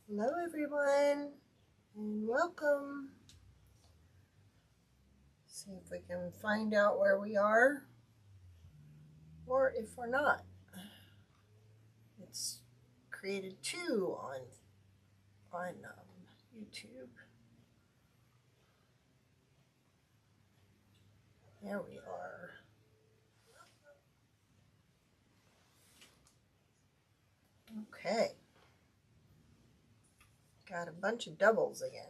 Hello everyone and welcome. See if we can find out where we are or if we're not. It's created two on YouTube. There we are. Okay. Got a bunch of doubles again.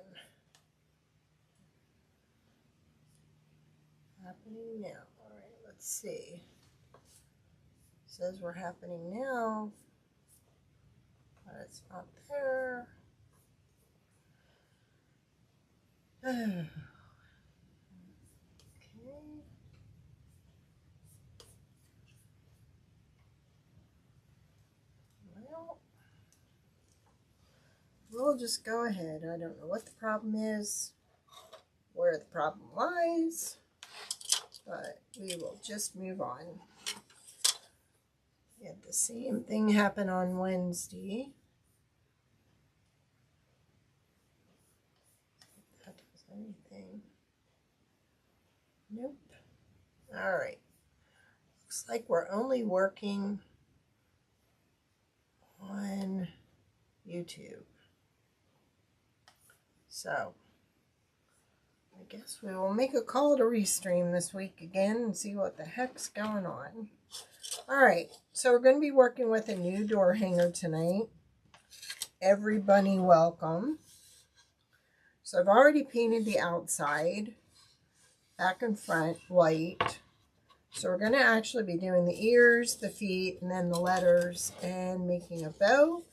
Happening now. Alright, let's see. It says we're happening now, but it's not there. Okay. Well, we'll just go ahead. I don't know what the problem is, where the problem lies, but we will just move on. We had the same thing happen on Wednesday. If that does anything. Nope. All right. Looks like we're only working on YouTube. So I guess we will make a call to restream this week again and see what the heck's going on. Alright, so we're going to be working with a new door hanger tonight. Every bunny welcome. So I've already painted the outside, back and front, white. So we're going to actually be doing the ears, the feet, and then the letters, and making a bow,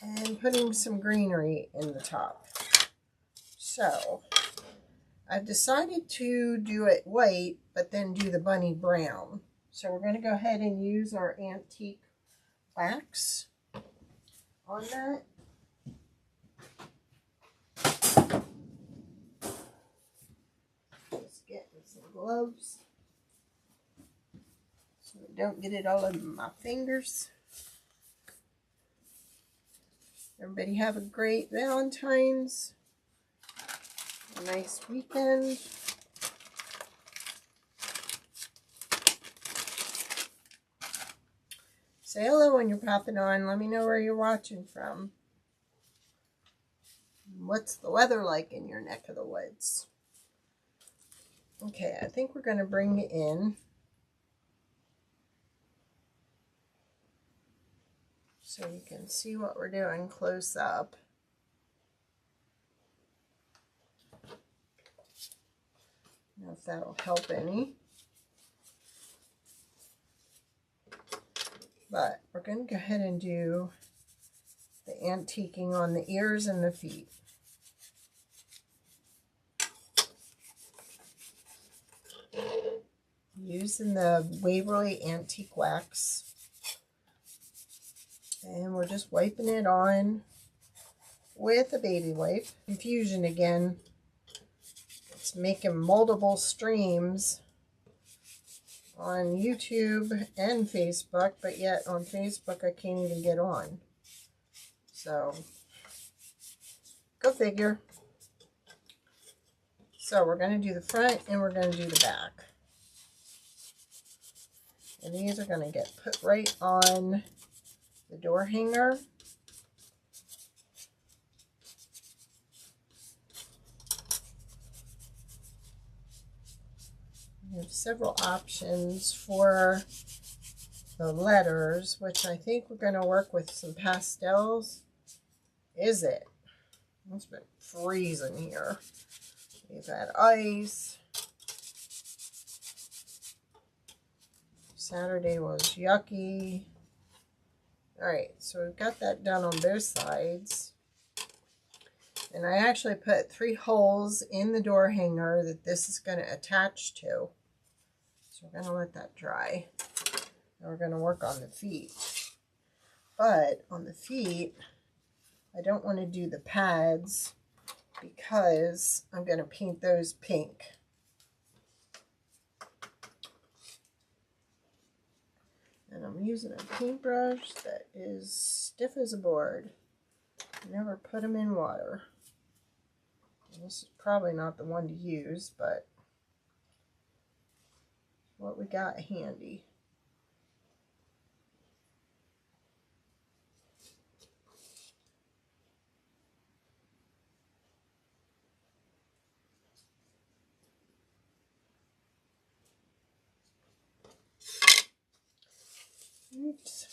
and putting some greenery in the top. So I've decided to do it white, but then do the bunny brown. So we're going to go ahead and use our antique wax on that. Just getting some gloves so I don't get it all over my fingers. Everybody have a great Valentine's. A nice weekend. Say hello when you're popping on. Let me know where you're watching from. What's the weather like in your neck of the woods? Okay, I think we're going to bring it in so you can see what we're doing close up. I don't know if that'll help any. But we're going to go ahead and do the antiquing on the ears and the feet. Using the Waverly Antique Wax. And we're just wiping it on with a baby wipe. Confusion again. It's making moldable streams on YouTube and Facebook, but yet on Facebook I can't even get on. So, go figure. So we're going to do the front and we're going to do the back. And these are going to get put right on the door hanger. We have several options for the letters, which I think we're going to work with some pastels. Is it? It's been freezing here. We've had ice. Saturday was yucky. Alright, so we've got that done on both sides. And I actually put 3 holes in the door hanger that this is going to attach to. So we're going to let that dry. And we're going to work on the feet. But on the feet, I don't want to do the pads because I'm going to paint those pink. And I'm using a paintbrush that is stiff as a board. Never put them in water. This is probably not the one to use, but what we got handy. Oops.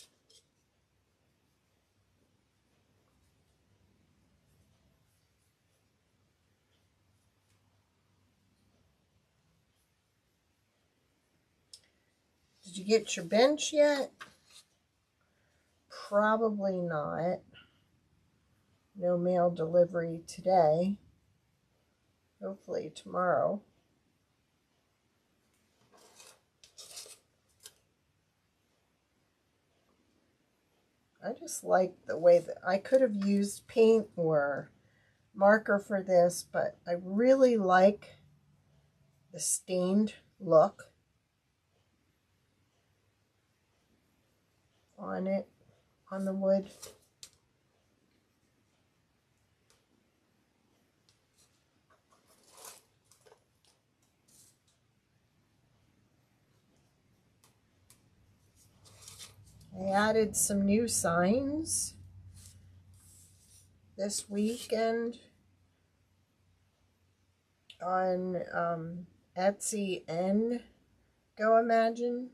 Did you get your bench yet? Probably not. No mail delivery today. Hopefully tomorrow. I just like the way that I could have used paint or marker for this, but I really like the stained look on it, on the wood. I added some new signs this weekend on Etsy and Goimagine,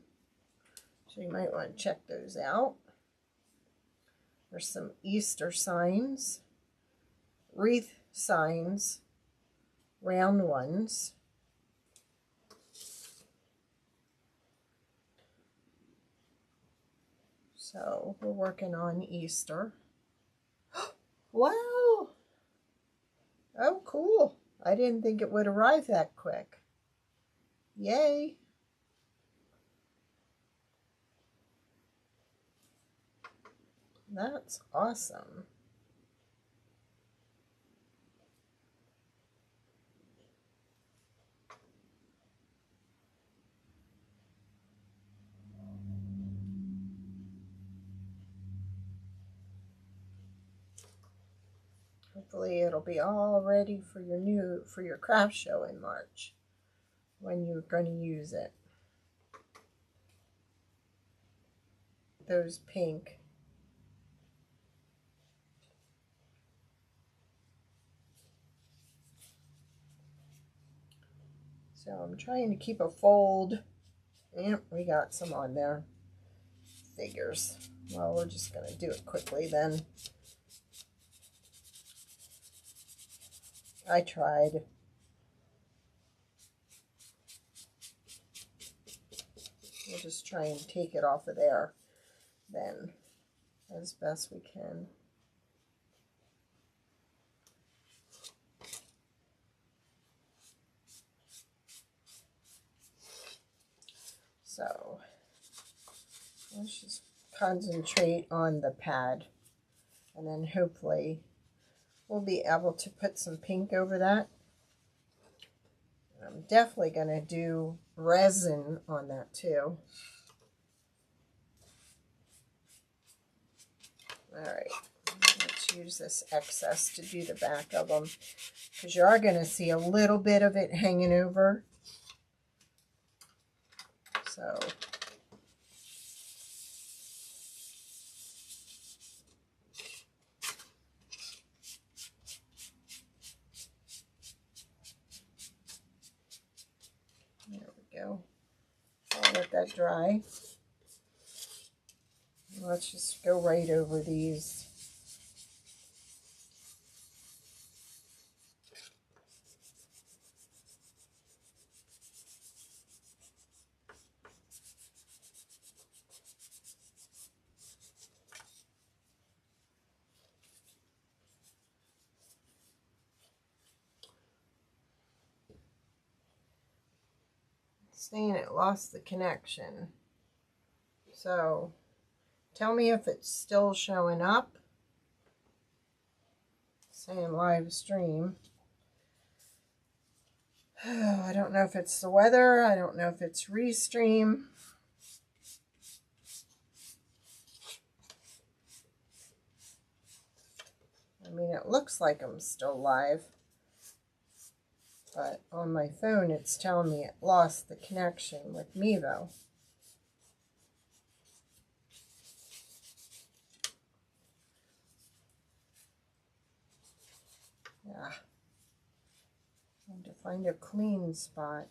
so you might want to check those out. There's some Easter signs, wreath signs, round ones. So we're working on Easter. Wow! Oh, cool. I didn't think it would arrive that quick. Yay! That's awesome. Hopefully it'll be all ready for your craft show in March when you're going to use it. Those pink. So I'm trying to keep a fold. Yep, we got some on there. Figures. Well, we're just going to do it quickly then. I tried. We'll just try and take it off of there then as best we can. So let's just concentrate on the pad, and then hopefully we'll be able to put some pink over that. I'm definitely going to do resin on that too. Alright, let's use this excess to do the back of them, because you are going to see a little bit of it hanging over. So there we go. I'll let that dry. Let's just go right over these. Saying it lost the connection. So tell me if it's still showing up. Saying live stream. I don't know if it's the weather. I don't know if it's restream. I mean, it looks like I'm still live, but on my phone it's telling me it lost the connection with Mevo. Yeah. I need to find a clean spot.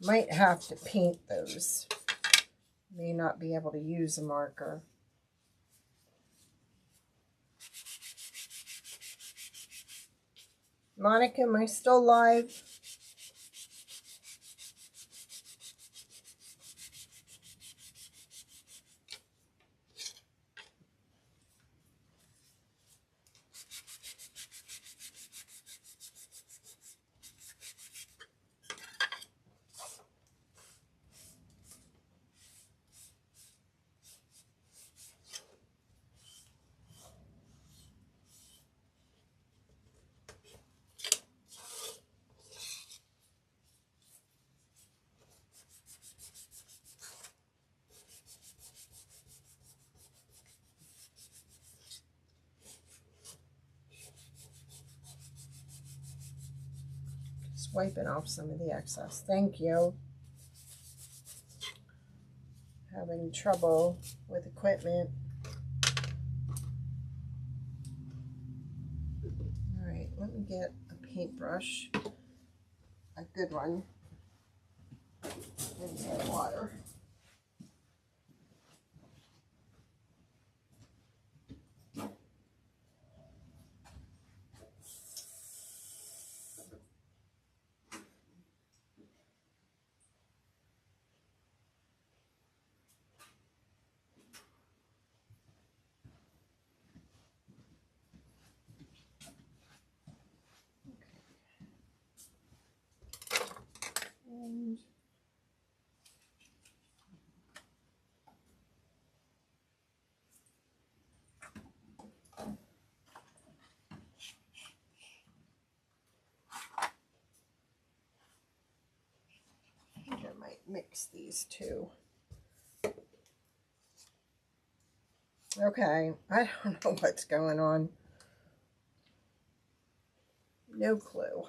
Might have to paint those. May not be able to use a marker. Monica, am I still live? Just wiping off some of the excess. Thank you. Having trouble with equipment. All right, let me get a paintbrush, a good one, inside water. And I think I might mix these two. Okay, I don't know what's going on. No clue.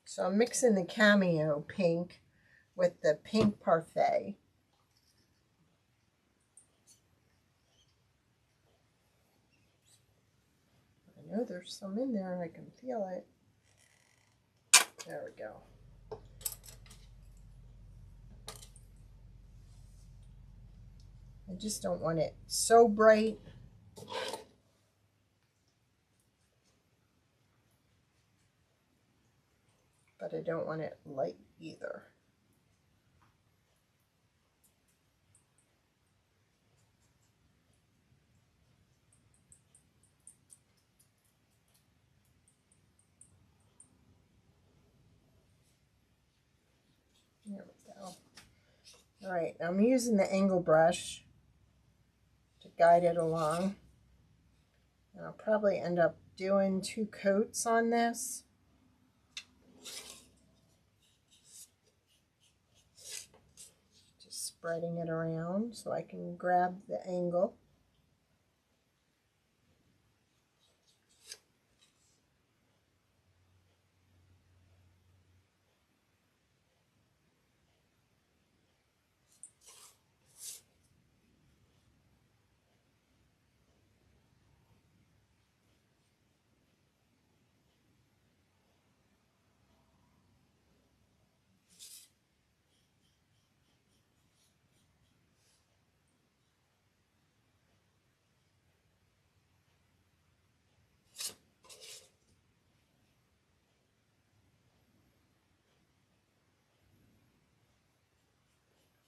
So I'm mixing the Cameo pink with the pink parfait. I know there's some in there. I can feel it. There we go. I just don't want it so bright. But I don't want it light either. There we go. All right, I'm using the angle brush to guide it along. And I'll probably end up doing 2 coats on this. Just spreading it around so I can grab the angle.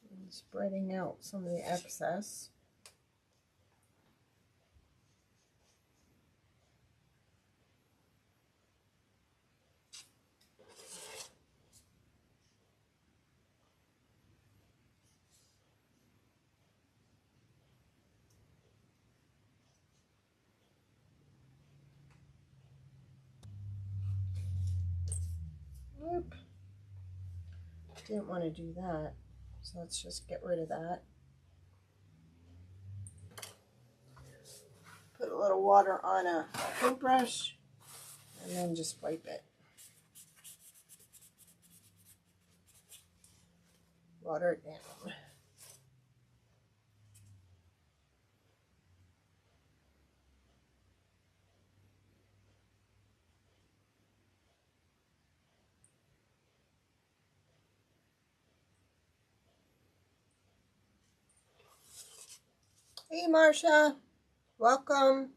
And spreading out some of the excess. Didn't want to do that, so let's just get rid of that. Put a little water on a paintbrush and then just wipe it. Water it down. Hey Marcia, welcome.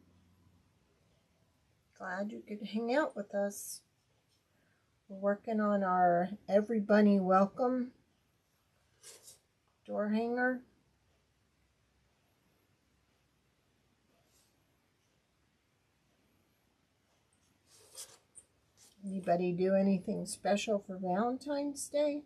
Glad you could hang out with us. We're working on our Every Bunny Welcome door hanger. Anybody do anything special for Valentine's Day?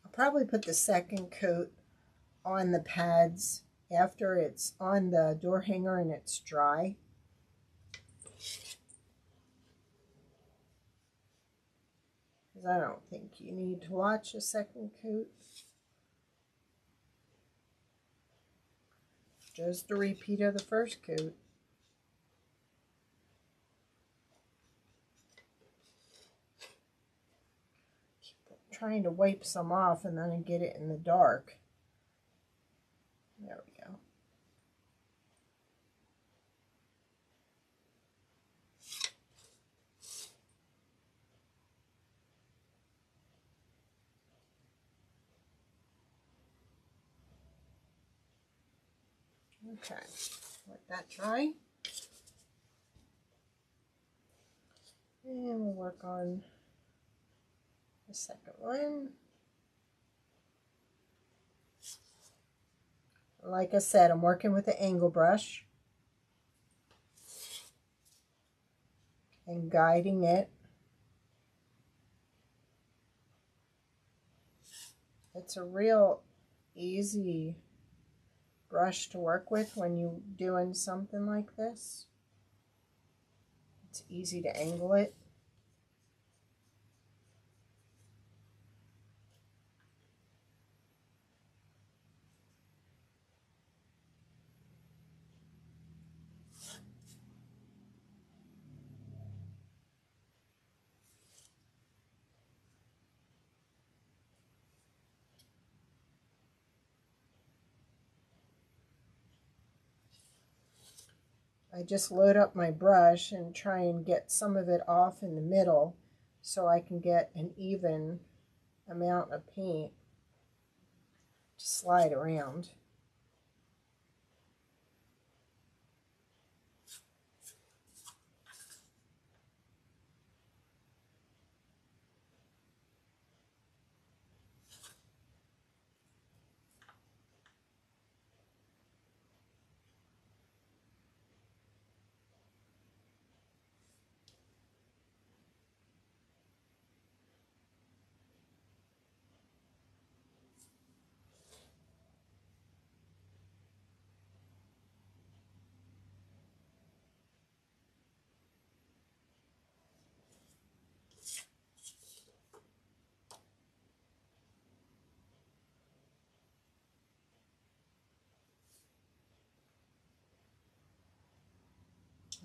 I'll probably put the second coat on the pads after it's on the door hanger and it's dry. Because I don't think you need to watch a second coat. Just a repeat of the first coat. Trying to wipe some off and then I get it in the dark. There we go. Okay, let that dry. And we'll work on the second one. Like I said, I'm working with the angle brush and guiding it. It's a real easy brush to work with when you're doing something like this. It's easy to angle it. I just load up my brush and try and get some of it off in the middle so I can get an even amount of paint to slide around.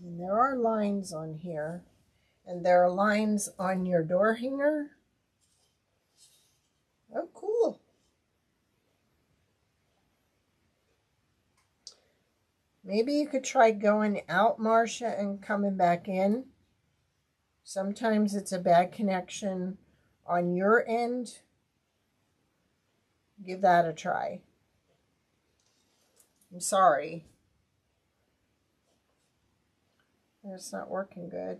And there are lines on here, and there are lines on your door hanger. Oh, cool. Maybe you could try going out, Marcia, and coming back in. Sometimes it's a bad connection on your end. Give that a try. I'm sorry. It's not working good.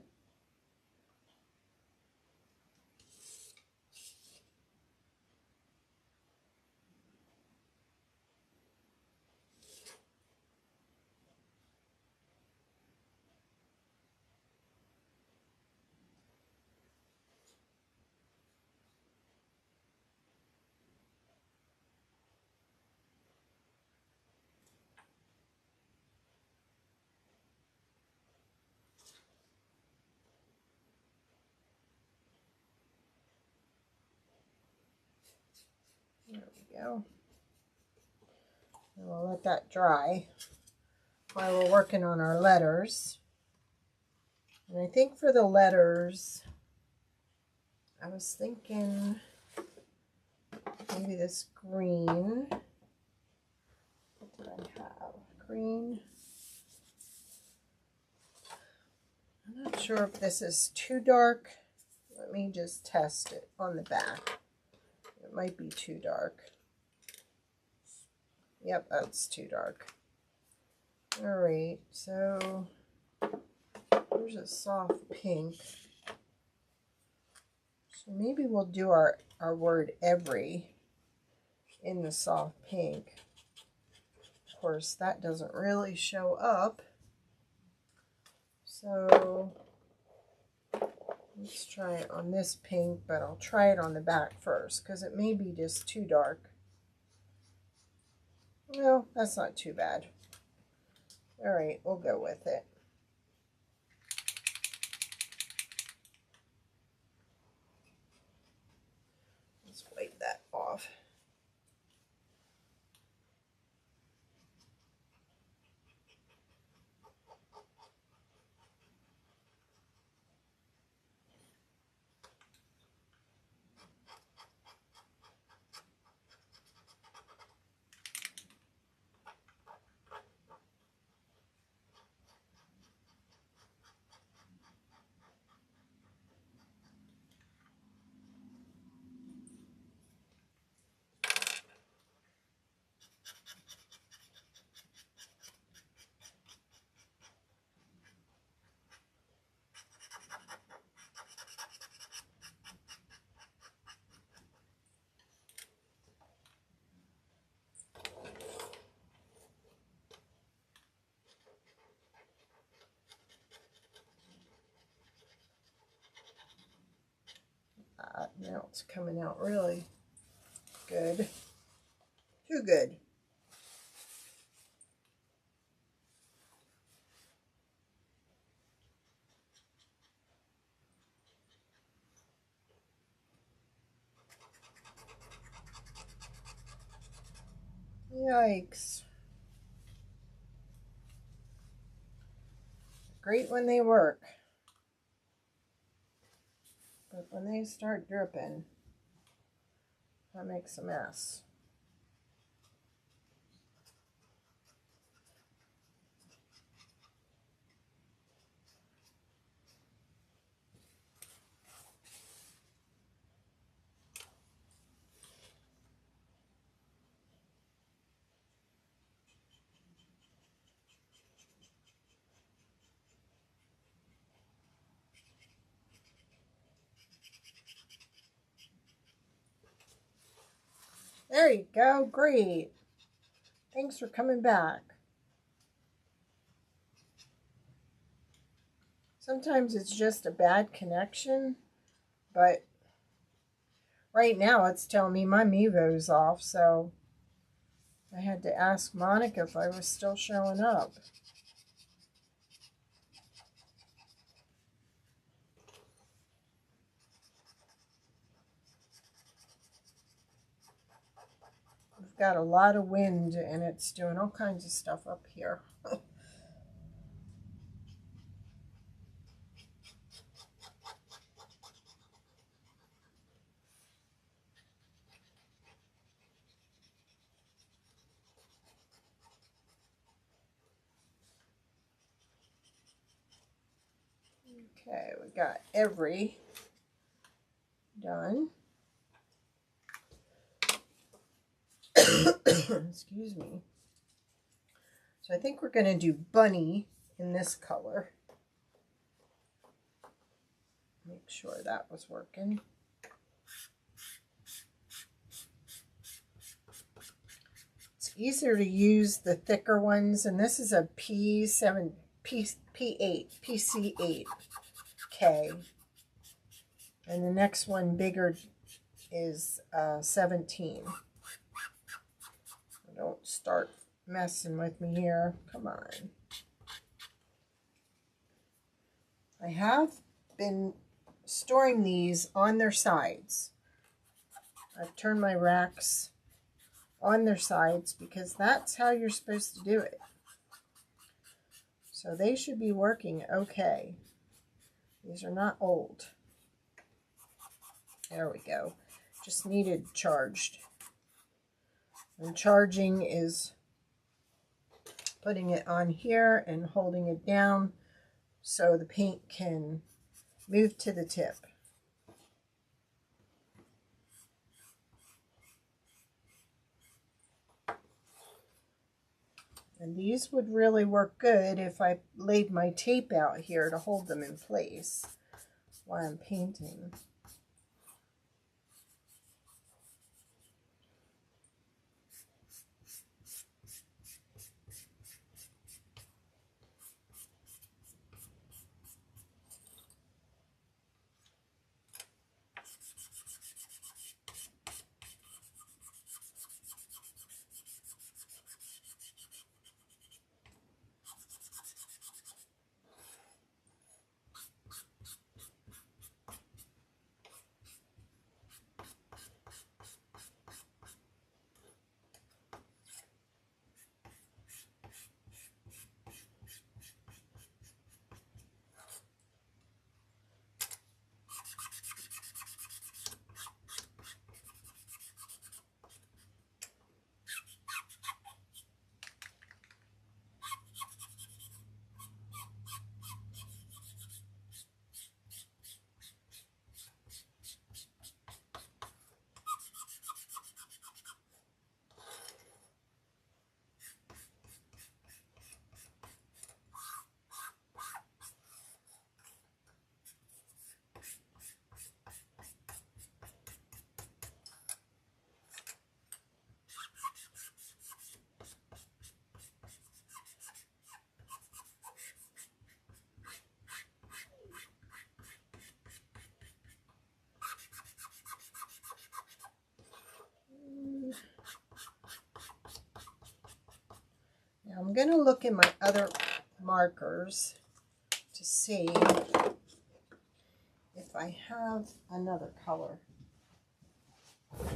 go. And we'll let that dry while we're working on our letters. And I think for the letters, I was thinking maybe this green. What did I have? Green. I'm not sure if this is too dark. Let me just test it on the back. It might be too dark. Yep, that's too dark. All right, so there's a soft pink. So maybe we'll do our word every in the soft pink. Of course, that doesn't really show up. So let's try it on this pink, but I'll try it on the back first because it may be just too dark. No, that's not too bad. All right, we'll go with it. Let's wipe that off. Now it's coming out really good. Too good. Yikes. Great when they work, but when they start dripping, that makes a mess. There you go. Great. Thanks for coming back. Sometimes it's just a bad connection, but right now it's telling me my Mevo's off, so I had to ask Monica if I was still showing up. We've got a lot of wind and it's doing all kinds of stuff up here. Okay, we got every done. Excuse me. So I think we're going to do bunny in this color. Make sure that was working. It's easier to use the thicker ones, and this is a P8, PC8K. And the next one bigger is 17. Don't start messing with me here. Come on. I have been storing these on their sides. I've turned my racks on their sides because that's how you're supposed to do it. So they should be working okay. These are not old. There we go. Just needed charged. And charging is putting it on here and holding it down so the paint can move to the tip. And these would really work good if I laid my tape out here to hold them in place while I'm painting. Now I'm going to look in my other markers to see if I have another color. I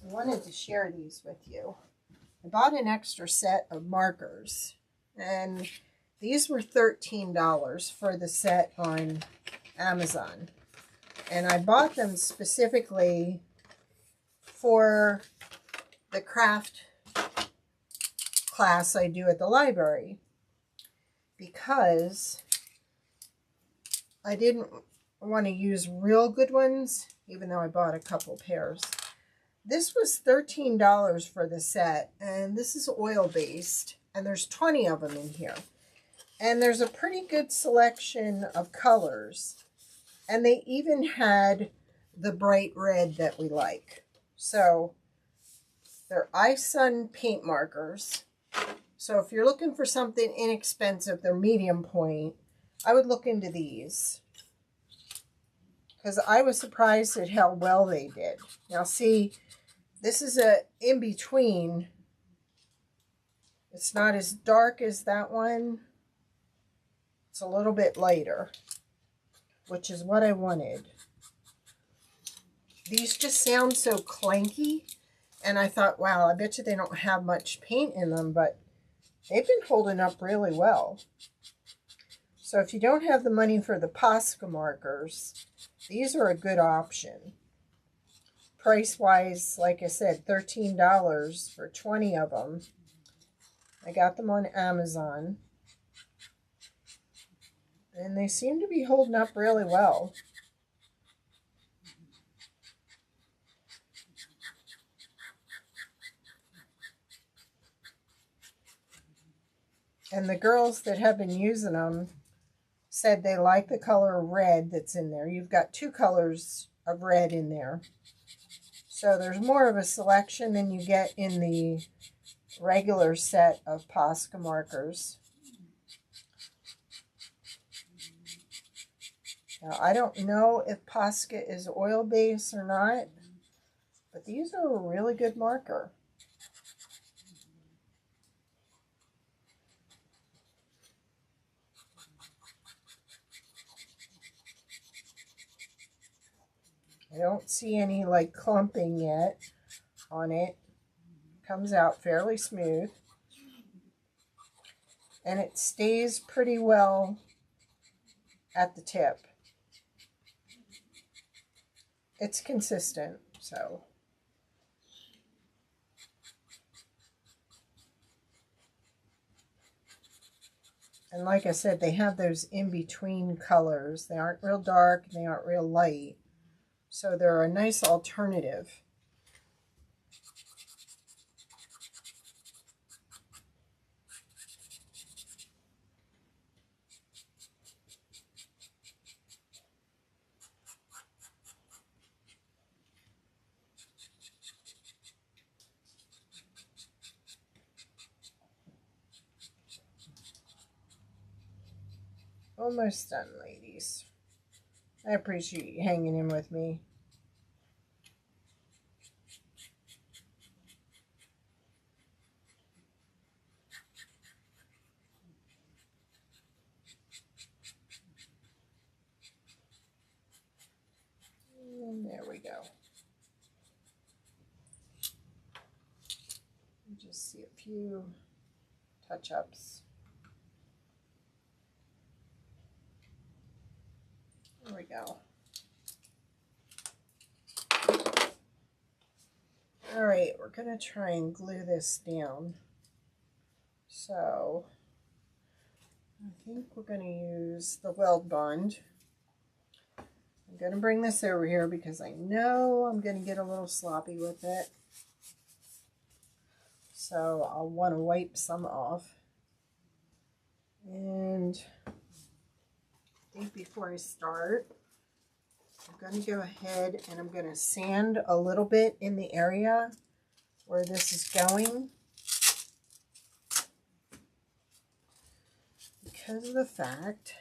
wanted to share these with you. I bought an extra set of markers, and these were $13 for the set on Amazon. And I bought them specifically for the craft class I do at the library because I didn't want to use real good ones, even though I bought a couple pairs. This was $13 for the set, and this is oil-based, and there's 20 of them in here. And there's a pretty good selection of colors, and they even had the bright red that we like. So they're iSun paint markers. So if you're looking for something inexpensive, they're medium point, I would look into these, because I was surprised at how well they did. Now see, this is a in-between. It's not as dark as that one. It's a little bit lighter, which is what I wanted. These just sound so clanky, and I thought, wow, I bet you they don't have much paint in them, but they've been holding up really well. So if you don't have the money for the Posca markers, these are a good option. Price-wise, like I said, $13 for 20 of them. I got them on Amazon. And they seem to be holding up really well. And the girls that have been using them said they like the color red that's in there. You've got two colors of red in there. So there's more of a selection than you get in the regular set of Posca markers. Now, I don't know if Posca is oil-based or not, but these are a really good marker. I don't see any like clumping yet on it. Comes out fairly smooth. And it stays pretty well at the tip. It's consistent, so. And like I said, they have those in-between colors. They aren't real dark, and they aren't real light. So they're a nice alternative. Almost done, ladies. I appreciate you hanging in with me. And there we go. Just see a few touch-ups. There we go. All right, we're going to try and glue this down. So I think we're going to use the weld bond. I'm going to bring this over here because I know I'm going to get a little sloppy with it. So I'll want to wipe some off. And I think before I start, I'm going to go ahead and I'm going to sand a little bit in the area where this is going, because of the fact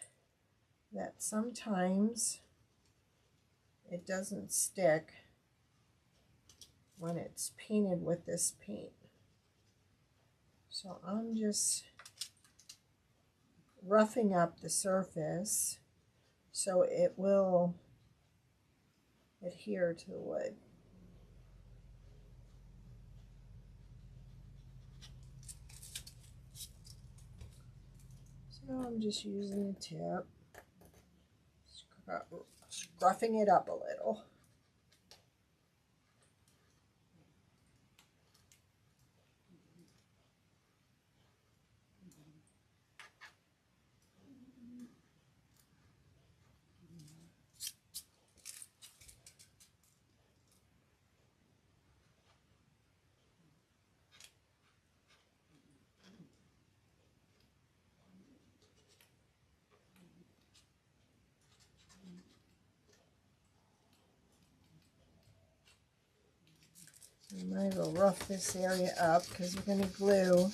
that sometimes it doesn't stick when it's painted with this paint. So I'm just roughing up the surface so it will adhere to the wood. So I'm just using the tip, scruffing it up a little. I might as well rough this area up because we're going to glue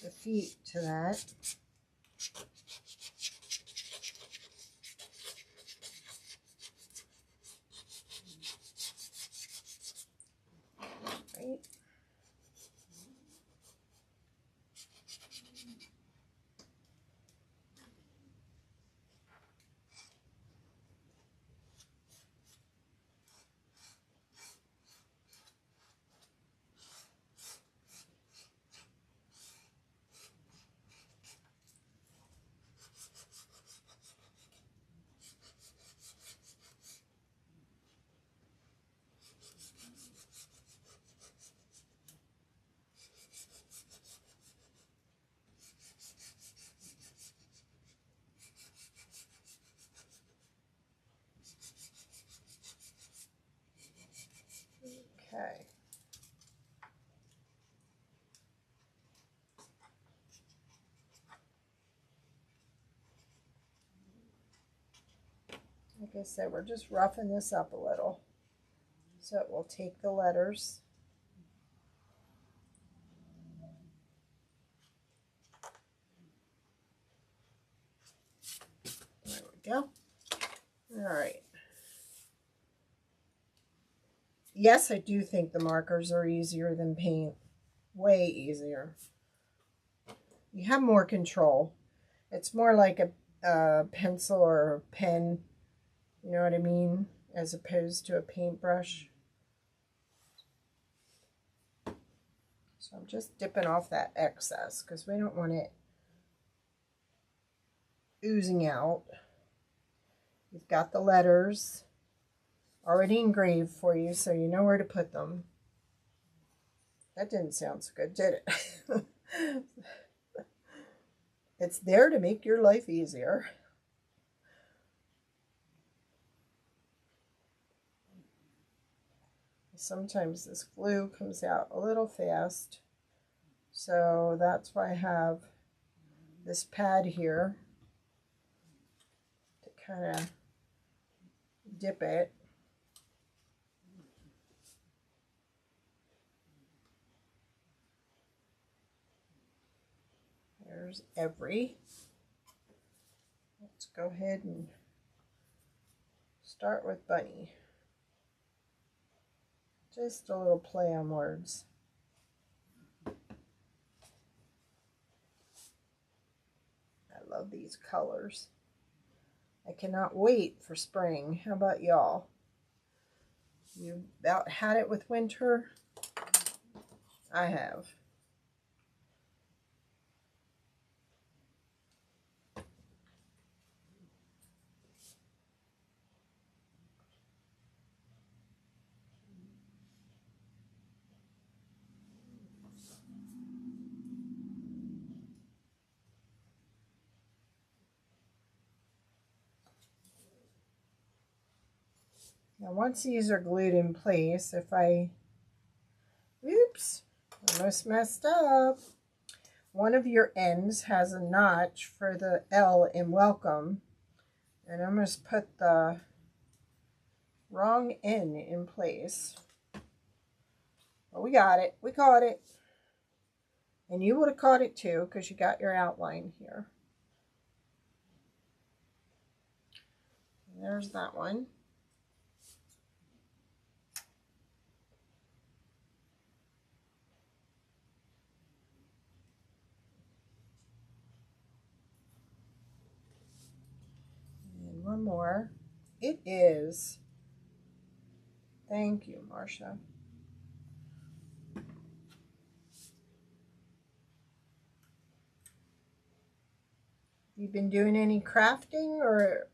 the feet to that. Right. Okay. Like I said, we're just roughing this up a little so it will take the letters. There we go. All right. Yes, I do think the markers are easier than paint. Way easier. You have more control. It's more like a pencil or a pen. You know what I mean? as opposed to a paintbrush. So I'm just dipping off that excess because we don't want it oozing out. You've got the letters already engraved for you, so you know where to put them. That didn't sound so good, did it? It's there to make your life easier. Sometimes this glue comes out a little fast, so that's why I have this pad here to kind of dip it. There's every. Let's go ahead and start with Bunny. Just a little play on words. I love these colors. I cannot wait for spring. How about y'all? You about had it with winter? I have. Now once these are glued in place, if I, oops, almost messed up. One of your ends has a notch for the L in welcome, and I almost put the wrong N in place. But we got it. We caught it. And you would have caught it too because you got your outline here. And there's that one. And one more. It is. Thank you, Marcia. You been doing any crafting, or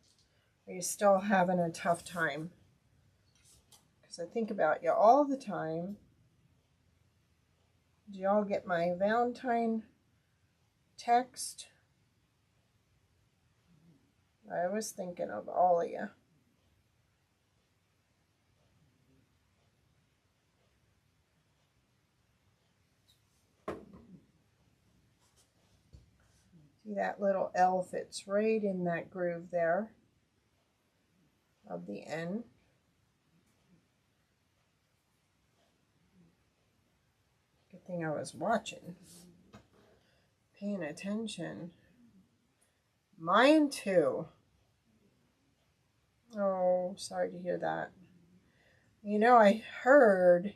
are you still having a tough time? Because I think about you all the time. Did y'all get my Valentine text? I was thinking of all of you. See, that little L fits right in that groove there of the N. Good thing I was watching, paying attention. Mine too. Oh, sorry to hear that. You know, I heard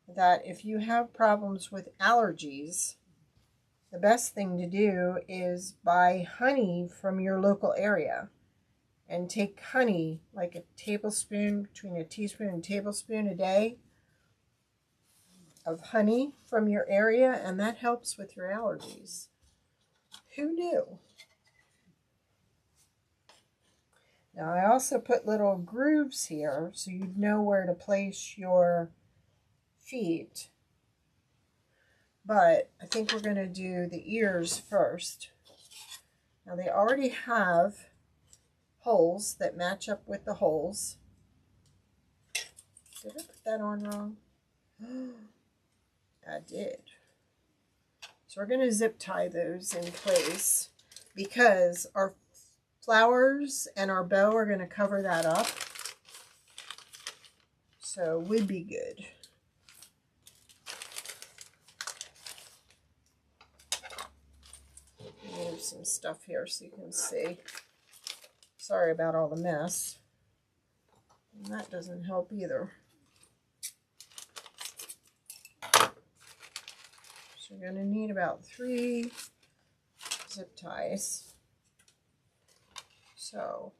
that if you have problems with allergies, the best thing to do is buy honey from your local area and take honey, like a tablespoon, between a teaspoon and a tablespoon a day of honey from your area, and that helps with your allergies. Who knew? Now I also put little grooves here so you'd know where to place your feet. But I think we're going to do the ears first. Now they already have holes that match up with the holes. Did I put that on wrong? I did. So we're going to zip tie those in place because our flowers and our bow are going to cover that up. So we'd be good. Move some stuff here so you can see. Sorry about all the mess. And that doesn't help either. So you're going to need about 3 zip ties. So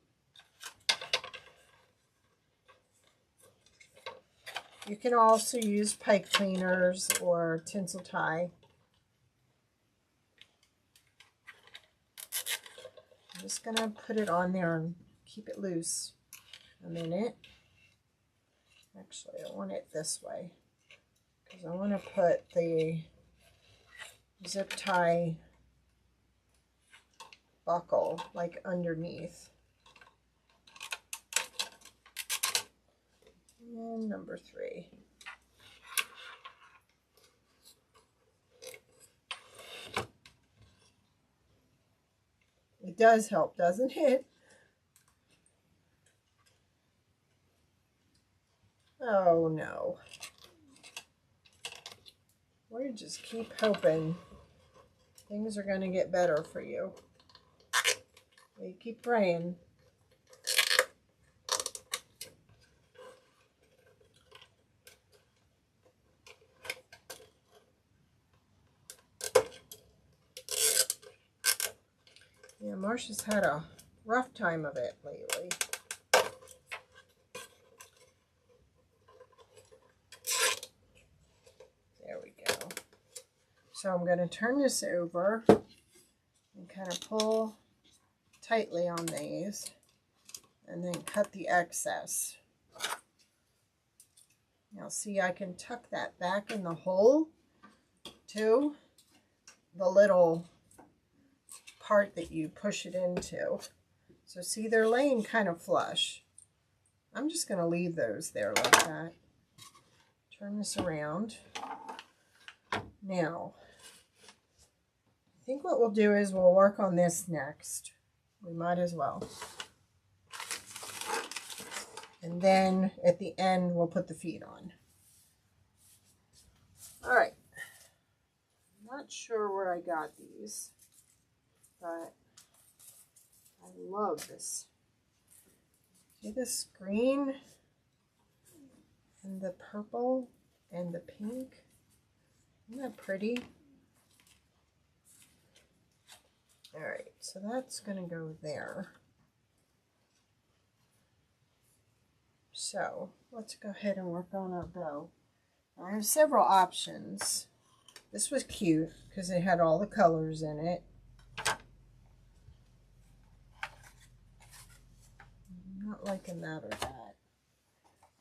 You can also use pipe cleaners or tinsel tie. I'm just going to put it on there and keep it loose a minute. Actually, I want it this way because I want to put the zip tie buckle like underneath. And number 3. It does help, doesn't it? Oh no. We just keep hoping things are going to get better for you. We keep praying. Yeah, Marcia's had a rough time of it lately. There we go. So I'm going to turn this over and kind of pull tightly on these and then cut the excess. Now see, I can tuck that back in the hole too, the little part that you push it into. So see, they're laying kind of flush. I'm just going to leave those there like that. Turn this around. Now, I think what we'll do is we'll work on this next. We might as well. And then at the end, we'll put the feet on. All right. I'm not sure where I got these, but I love this. See this green and the purple and the pink? Isn't that pretty? All right, so that's going to go there. So let's go ahead and work on our bow. I have several options. This was cute because it had all the colors in it. I'm not liking that or that.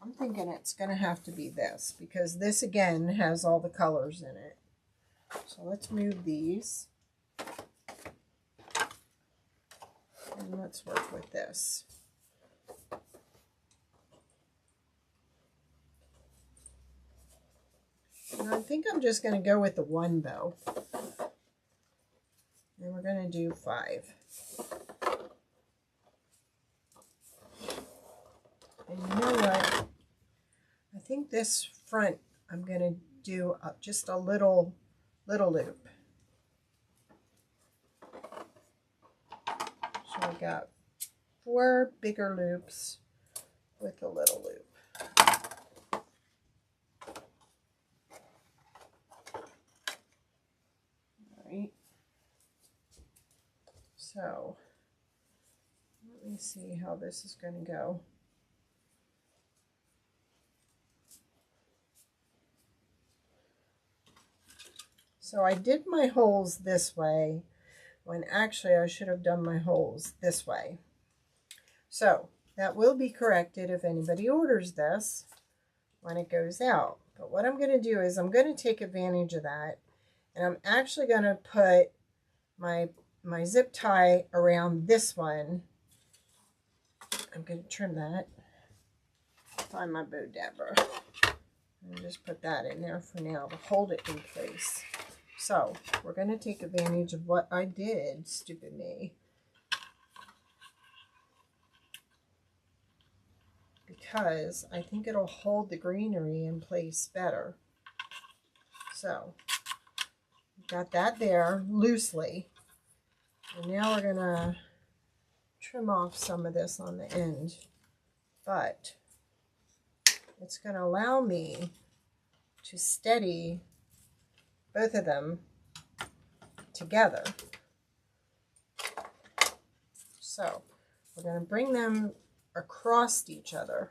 I'm thinking it's going to have to be this because this again has all the colors in it. So let's move these. And let's work with this. And I think I'm just going to go with the one bow. And we're going to do 5. And you know what? I think this front I'm going to do just a little loop. So I got 4 bigger loops with a little loop. Alright. So let me see how this is going to go. So I did my holes this way when actually I should have done my holes this way. So that will be corrected if anybody orders this when it goes out. But what I'm going to do is I'm going to take advantage of that, and I'm actually going to put my zip tie around this one. I'm going to trim that. Find my bow dabber. And just put that in there for now to hold it in place. So we're going to take advantage of what I did, stupid me. Because I think it'll hold the greenery in place better. So got that there loosely. And now we're going to trim off some of this on the end. But it's going to allow me to steady both of them together. So we're going to bring them across each other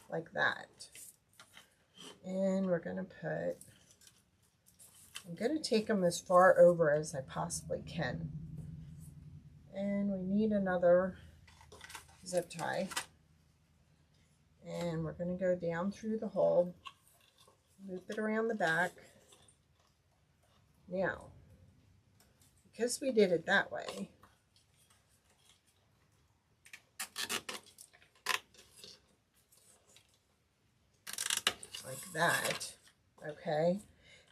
like that. And we're going to I'm going to take them as far over as I possibly can. And we need another zip tie. And we're going to go down through the hole, loop it around the back. Now, because we did it that way, like that, okay,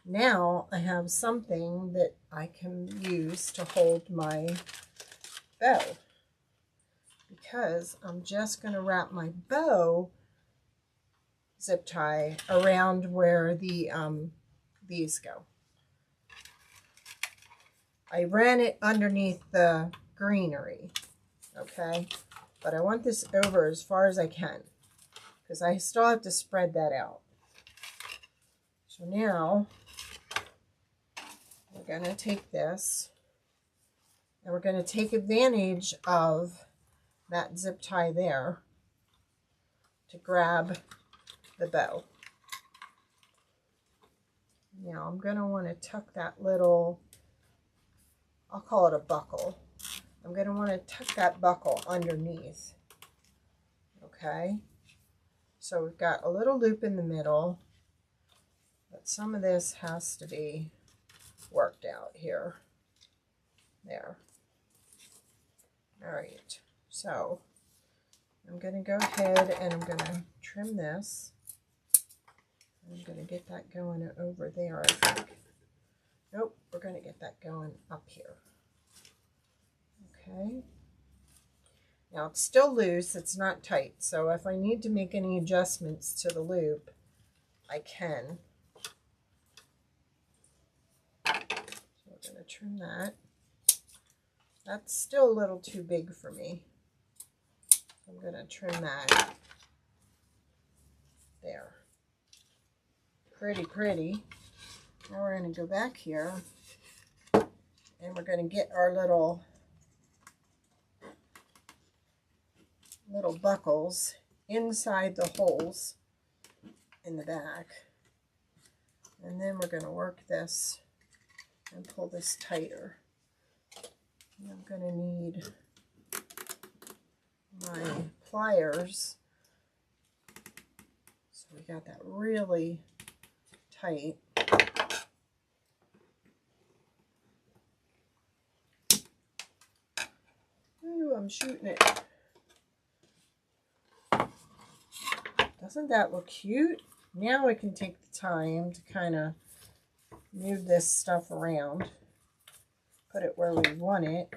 now I have something that I can use to hold my bow, because I'm just going to wrap my bow zip tie around where the these go. I ran it underneath the greenery, okay, but I want this over as far as I can because I still have to spread that out. So now we're going to take this and we're going to take advantage of that zip tie there to grab the bow. Now I'm going to want to tuck that little, I'll call it a buckle. I'm going to want to tuck that buckle underneath. Okay, so we've got a little loop in the middle, but some of this has to be worked out here. There. All right, so I'm going to go ahead and I'm going to trim this. I'm going to get that going over there, I think. Nope, we're going to get that going up here. Okay. Now it's still loose, it's not tight, so if I need to make any adjustments to the loop, I can. So we're going to trim that. That's still a little too big for me. I'm going to trim that. There. Pretty, pretty. Now we're going to go back here and we're going to get our little buckles inside the holes in the back. And then we're going to work this and pull this tighter. And I'm going to need my pliers. So we got that really tight. Ooh, I'm shooting it. Doesn't that look cute? Now we can take the time to kind of move this stuff around. Put it where we want it,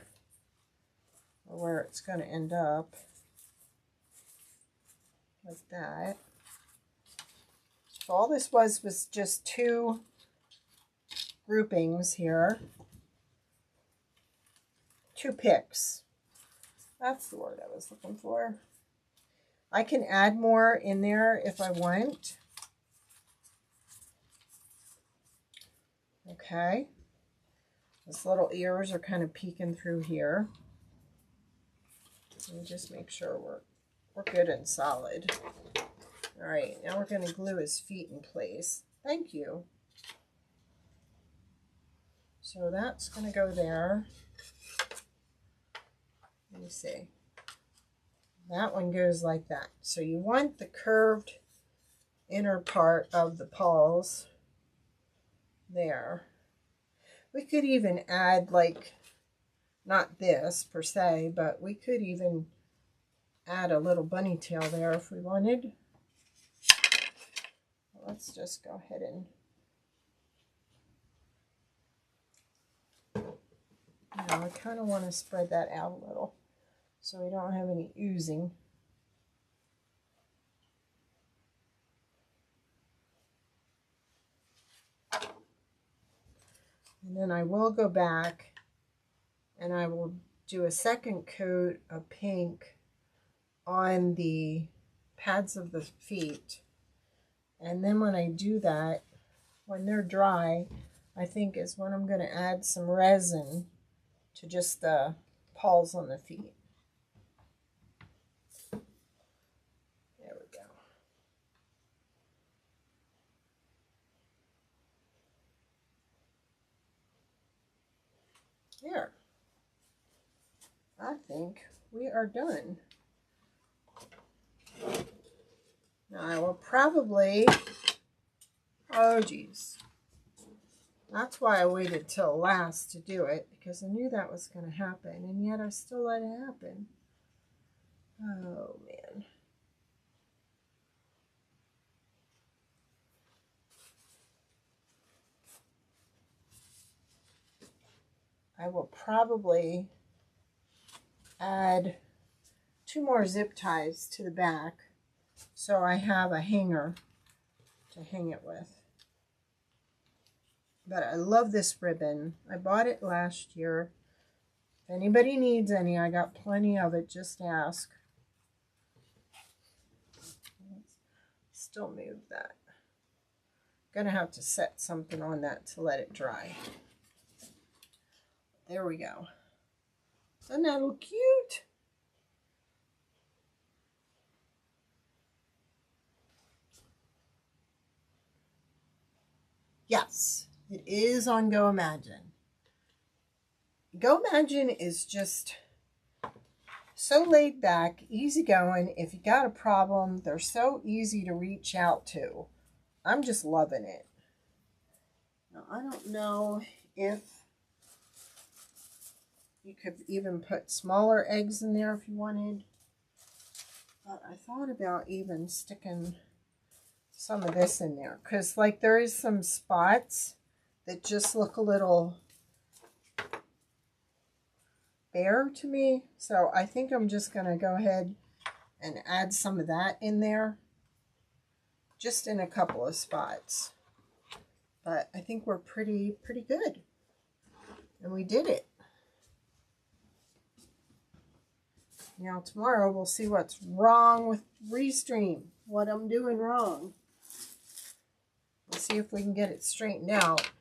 or where it's going to end up. Like that. So all this was just two groupings here. Two picks. That's the word I was looking for. I can add more in there if I want. Okay. These little ears are kind of peeking through here. Let me just make sure we're good and solid. All right, now we're going to glue his feet in place. Thank you. So that's going to go there. Let me see. That one goes like that. So you want the curved inner part of the paws there. We could even add, like, not this per se, but we could even add a little bunny tail there if we wanted. Let's just go ahead and now I kind of want to spread that out a little so we don't have any oozing. And then I will go back and I will do a second coat of pink on the pads of the feet. And then when I do that, when they're dry, I think is when I'm going to add some resin to just the paws on the feet. There we go. There. I think we are done. Now I will probably, oh geez. That's why I waited till last to do it, because I knew that was going to happen, and yet I still let it happen. Oh man. I will probably add 2 more zip ties to the back so I have a hanger to hang it with. But I love this ribbon. I bought it last year. If anybody needs any, I got plenty of it. Just ask. Still move that. Gonna have to set something on that to let it dry. There we go. Doesn't that look cute? Yes, it is on Goimagine. Goimagine is just so laid back, easy going. If you got a problem, they're so easy to reach out to. I'm just loving it. Now, I don't know if you could even put smaller eggs in there if you wanted. But I thought about even sticking some of this in there. Because like there is some spots that just look a little bare to me. So I think I'm just going to go ahead and add some of that in there. Just in a couple of spots. But I think we're pretty good. And we did it. Now tomorrow we'll see what's wrong with Restream. What I'm doing wrong. We'll see if we can get it straightened out.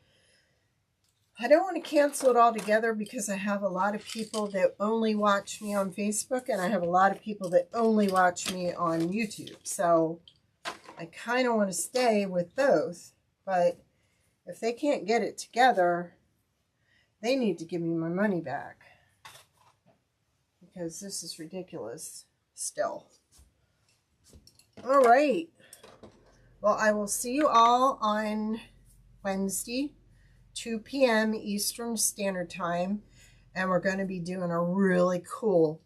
I don't want to cancel it all together because I have a lot of people that only watch me on Facebook and I have a lot of people that only watch me on YouTube. So I kind of want to stay with both, but if they can't get it together, they need to give me my money back because this is ridiculous still. All right. Well, I will see you all on Wednesday, 2 p.m. Eastern Standard Time, and we're going to be doing a really cool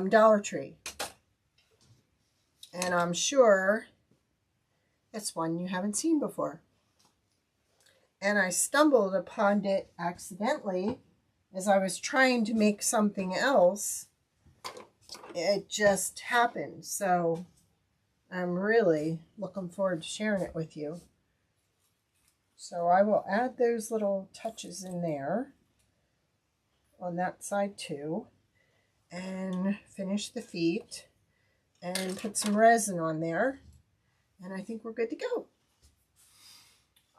Dollar Tree. And I'm sure it's one you haven't seen before. And I stumbled upon it accidentally as I was trying to make something else. It just happened. So I'm really looking forward to sharing it with you. So I will add those little touches in there on that side too. And finish the feet. And put some resin on there. And I think we're good to go.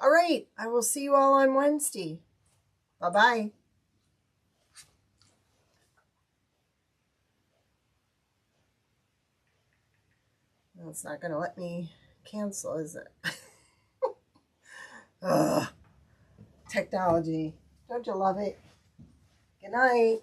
All right. I will see you all on Wednesday. Bye-bye. Well, it's not going to let me cancel, is it? Ugh. Technology. Don't you love it? Good night.